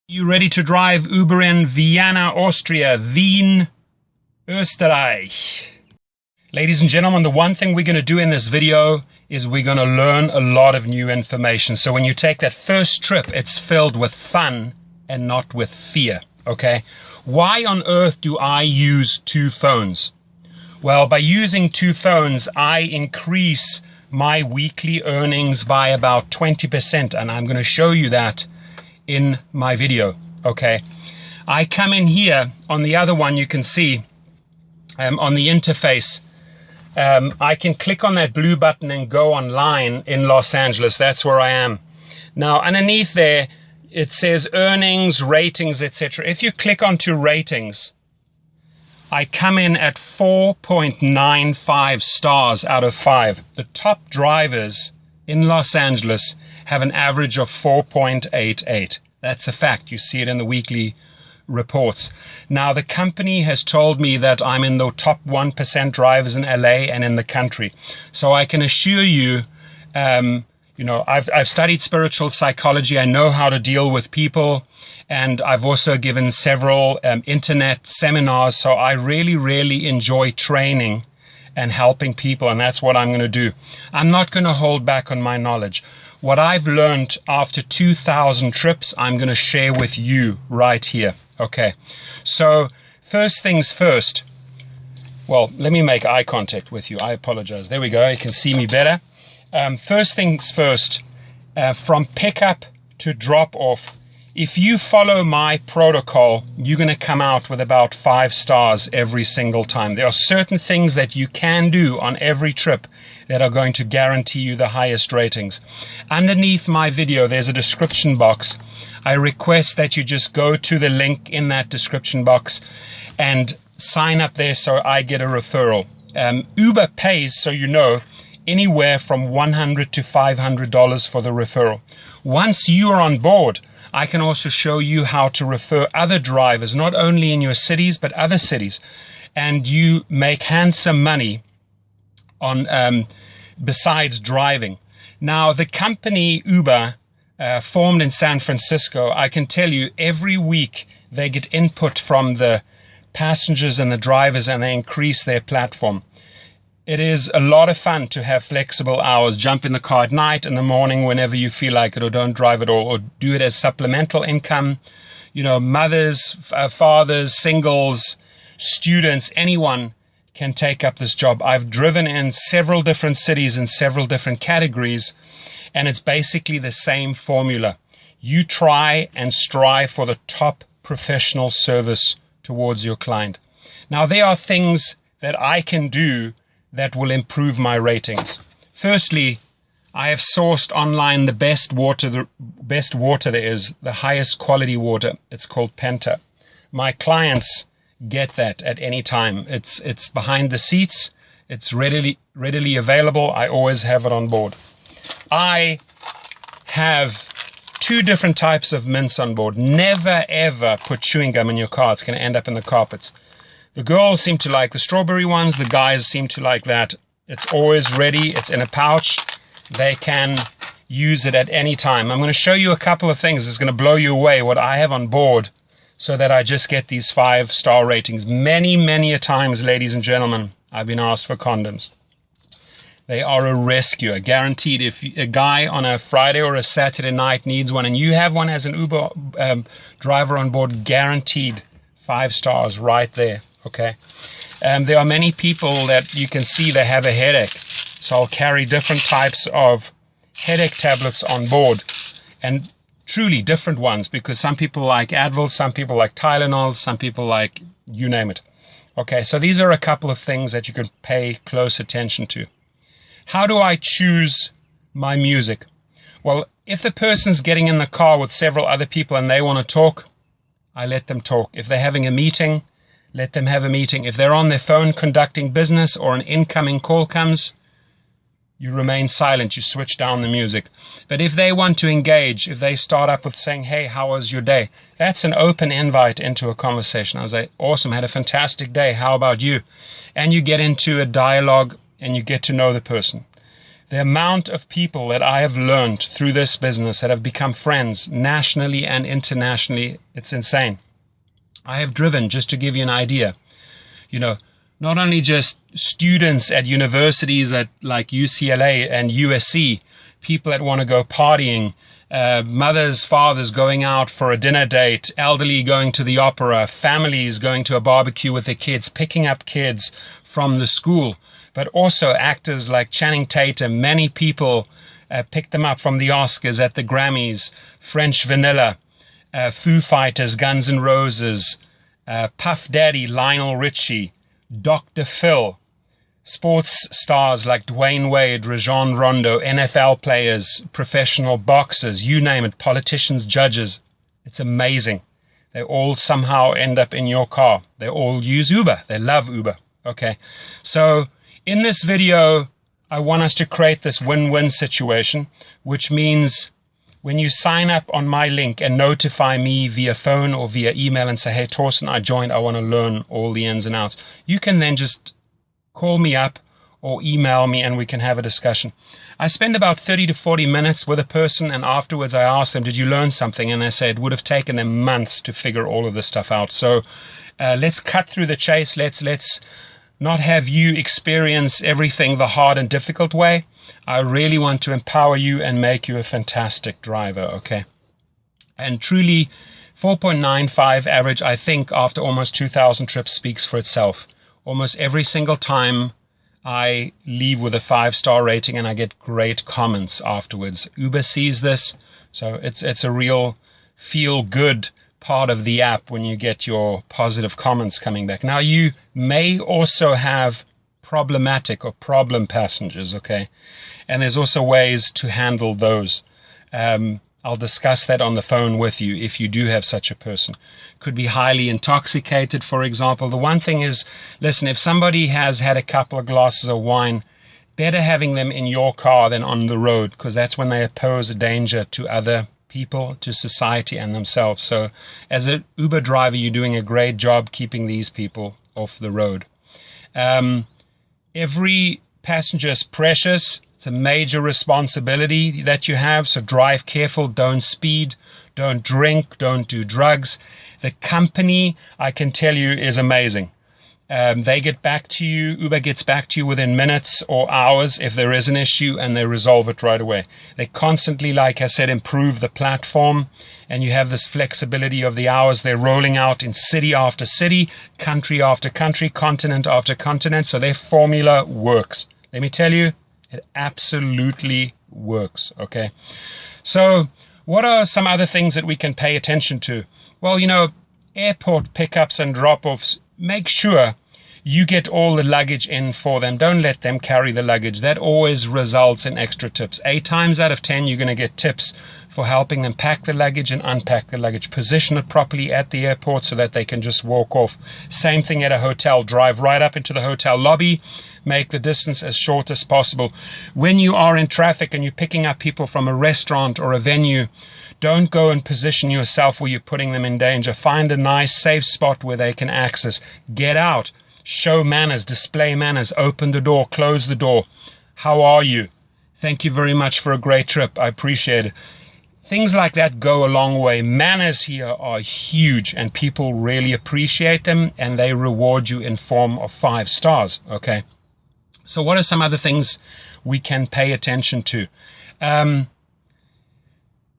You ready to drive Uber in Vienna, Austria, Wien, Österreich? Ladies and gentlemen, the one thing we're going to do in this video is we're going to learn a lot of new information. So when you take that first trip, it's filled with fun and not with fear, okay? Why on earth do I use two phones? Well, by using two phones, I increase my weekly earnings by about 20%, and I'm going to show you that in my video, okay? I come in here on the other one, you can see on the interface, I can click on that blue button and go online in Los Angeles. That's where I am. Now, underneath there, it says earnings, ratings, etc. If you click onto ratings, I come in at 4.95 stars out of 5. The top drivers in Los Angeles have an average of 4.88. That's a fact. You see it in the weekly reports. Now, the company has told me that I'm in the top 1% drivers in LA and in the country. So I can assure you, I've studied spiritual psychology. I know how to deal with people. And I've also given several internet seminars. So I really, really enjoy training and helping people. And that's what I'm going to do. I'm not going to hold back on my knowledge. What I've learned after 2,000 trips, I'm going to share with you right here. Okay, so first things first. Well, let me make eye contact with you. I apologize. There we go. You can see me better. First things first, from pickup to drop off, if you follow my protocol, you're going to come out with about 5 stars every single time. There are certain things that you can do on every trip that are going to guarantee you the highest ratings. Underneath my video, there's a description box. I request that you just go to the link in that description box and sign up there so I get a referral. Uber pays, so you know, anywhere from $100 to $500 for the referral. Once you are on board, I can also show you how to refer other drivers, not only in your cities, but other cities. And you make handsome money on besides driving. Now, the company Uber, formed in San Francisco, I can tell you every week they get input from the passengers and the drivers, and they increase their platform. It is a lot of fun to have flexible hours. Jump in the car at night, in the morning, whenever you feel like it, or don't drive at all, or do it as supplemental income. You know, mothers, fathers, singles, students, anyone can take up this job. I've driven in several different cities in several different categories, and it's basically the same formula. You try and strive for the top professional service towards your client. Now, there are things that I can do that will improve my ratings. Firstly, I have sourced online the best water there is, the highest quality water. It's called Penta. My clients get that at any time. It's behind the seats. It's readily available. I always have it on board. I have 2 different types of mints on board. Never ever put chewing gum in your car. It's going to end up in the carpets. The girls seem to like the strawberry ones. The guys seem to like that. It's always ready. It's in a pouch. They can use it at any time. I'm going to show you a couple of things. It's going to blow you away what I have on board so that I just get these 5-star ratings. Many, many a times, ladies and gentlemen, I've been asked for condoms. They are a rescue, guaranteed. If a guy on a Friday or a Saturday night needs one and you have one as an Uber driver on board, guaranteed 5 stars right there. Okay. There are many people that you can see they have a headache. So I'll carry different types of headache tablets on board, and truly different ones, because some people like Advil, some people like Tylenol, some people like you name it. Okay. So these are a couple of things that you can pay close attention to. How do I choose my music? Well, if the person's getting in the car with several other people and they want to talk, I let them talk. If they're having a meeting, let them have a meeting. If they're on their phone conducting business or an incoming call comes, you remain silent. You switch down the music. But if they want to engage, if they start up with saying, hey, how was your day? That's an open invite into a conversation. I was like, awesome, had a fantastic day. How about you? And you get into a dialogue and you get to know the person. The amount of people that I have learned through this business that have become friends nationally and internationally, it's insane. I have driven, just to give you an idea, not only just students at universities like UCLA and USC, people that want to go partying, mothers, fathers going out for a dinner date, elderly going to the opera, families going to a barbecue with their kids, picking up kids from the school, but also actors like Channing Tatum. Many people picked them up from the Oscars, at the Grammys, French Vanilla, Foo Fighters, Guns N' Roses, Puff Daddy, Lionel Richie, Dr. Phil, sports stars like Dwayne Wade, Rajon Rondo, NFL players, professional boxers, you name it, politicians, judges. It's amazing. They all somehow end up in your car. They all use Uber. They love Uber. Okay. So in this video, I want us to create this win-win situation, which means when you sign up on my link and notify me via phone or via email and say, hey, Torsten, I joined, I want to learn all the ins and outs, you can then just call me up or email me and we can have a discussion. I spend about 30 to 40 minutes with a person, and afterwards I ask them, did you learn something? And they say it would have taken them months to figure all of this stuff out. So let's cut through the chase. Let's not have you experience everything the hard and difficult way. I really want to empower you and make you a fantastic driver, okay? And truly, 4.95 average, I think, after almost 2,000 trips speaks for itself. Almost every single time I leave with a 5-star rating and I get great comments afterwards. Uber sees this, so it's a real feel-good part of the app when you get your positive comments coming back. Now, you may also have problematic or problem passengers, okay? And there's also ways to handle those. I'll discuss that on the phone with you if you do have such a person. Could be highly intoxicated, for example. The one thing is, listen, if somebody has had a couple of glasses of wine, better having them in your car than on the road, because that's when they pose a danger to other people, to society and themselves. So as an Uber driver, you're doing a great job keeping these people off the road. Every passenger is precious. It's a major responsibility that you have. So drive careful, don't speed, don't drink, don't do drugs. The company, I can tell you, is amazing. They get back to you. Uber gets back to you within minutes or hours if there is an issue, and they resolve it right away. They constantly, like I said, improve the platform, and you have this flexibility of the hours. They're rolling out in city after city, country after country, continent after continent. So their formula works. Let me tell you, it absolutely works. Okay. So what are some other things that we can pay attention to? Well, airport pickups and drop-offs, make sure you get all the luggage in for them. Don't let them carry the luggage. That always results in extra tips. 8 times out of 10, you're going to get tips for helping them pack the luggage and unpack the luggage. Position it properly at the airport so that they can just walk off. Same thing at a hotel. Drive right up into the hotel lobby. Make the distance as short as possible. When you are in traffic and you're picking up people from a restaurant or a venue, don't go and position yourself where you're putting them in danger. Find a nice, safe spot where they can access. Get out. Show manners. Display manners. Open the door. Close the door. How are you? Thank you very much for a great trip. I appreciate it. Things like that go a long way. Manners here are huge, and people really appreciate them, and they reward you in form of 5 stars. Okay. So what are some other things we can pay attention to?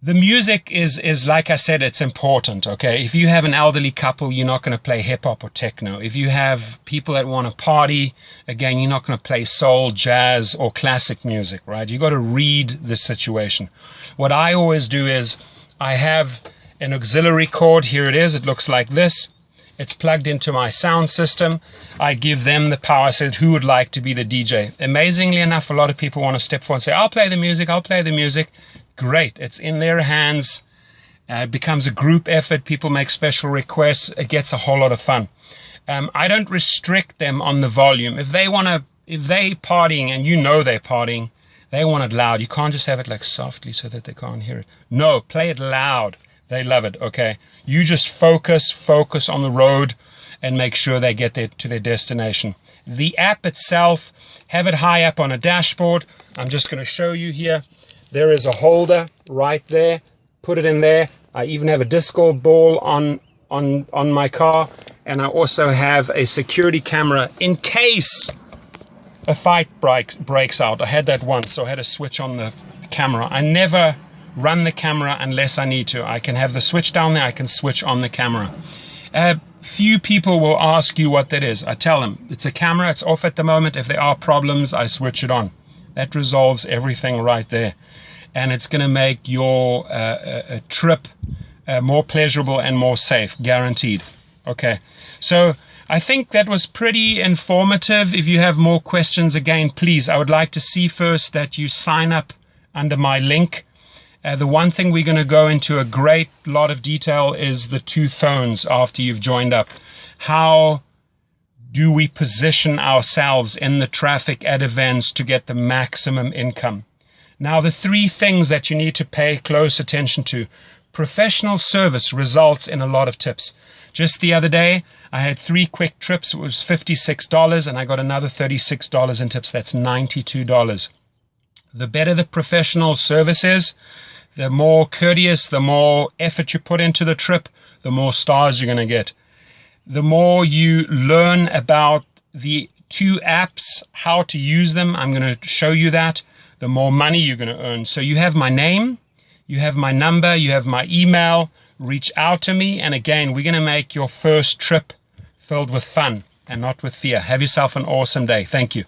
The music is like I said, it's important, okay? If you have an elderly couple, you're not going to play hip-hop or techno. If you have people that want to party, again, you're not going to play soul, jazz, or classic music, right? You got to read the situation. What I always do is I have an auxiliary cord. Here it is. It looks like this. It's plugged into my sound system. I give them the power. I said, who would like to be the DJ? Amazingly enough, a lot of people want to step forward and say, I'll play the music, I'll play the music. Great. It's in their hands. It becomes a group effort. People make special requests. It gets a whole lot of fun. I don't restrict them on the volume. If they partying and you know they're partying, they want it loud. You can't just have it like softly so that they can't hear it. No, play it loud. They love it, okay? You just focus on the road and make sure they get to their destination. The app itself, have it high up on a dashboard. I'm just going to show you here. There is a holder right there. Put it in there. I even have a disco ball on my car, and I also have a security camera in case a fight breaks out. I had that once, so I had to switch on the camera. I never run the camera unless I need to. I can have the switch down there, I can switch on the camera. Few people will ask you what that is. I tell them it's a camera, it's off at the moment. If there are problems, I switch it on. That resolves everything right there, and it's going to make your trip more pleasurable and more safe, guaranteed. Okay, so I think that was pretty informative. If you have more questions, again, please, I would like to see first that you sign up under my link. The one thing we're going to go into a great lot of detail is the 2 phones after you've joined up. How do we position ourselves in the traffic at events to get the maximum income? Now, the 3 things that you need to pay close attention to. Professional service results in a lot of tips. Just the other day, I had 3 quick trips. It was $56, and I got another $36 in tips. That's $92. The better the professional service is, the more courteous, the more effort you put into the trip, the more stars you're going to get. The more you learn about the 2 apps, how to use them, I'm going to show you that, the more money you're going to earn. So you have my name, you have my number, you have my email. Reach out to me, and again, we're going to make your first trip filled with fun and not with fear. Have yourself an awesome day. Thank you.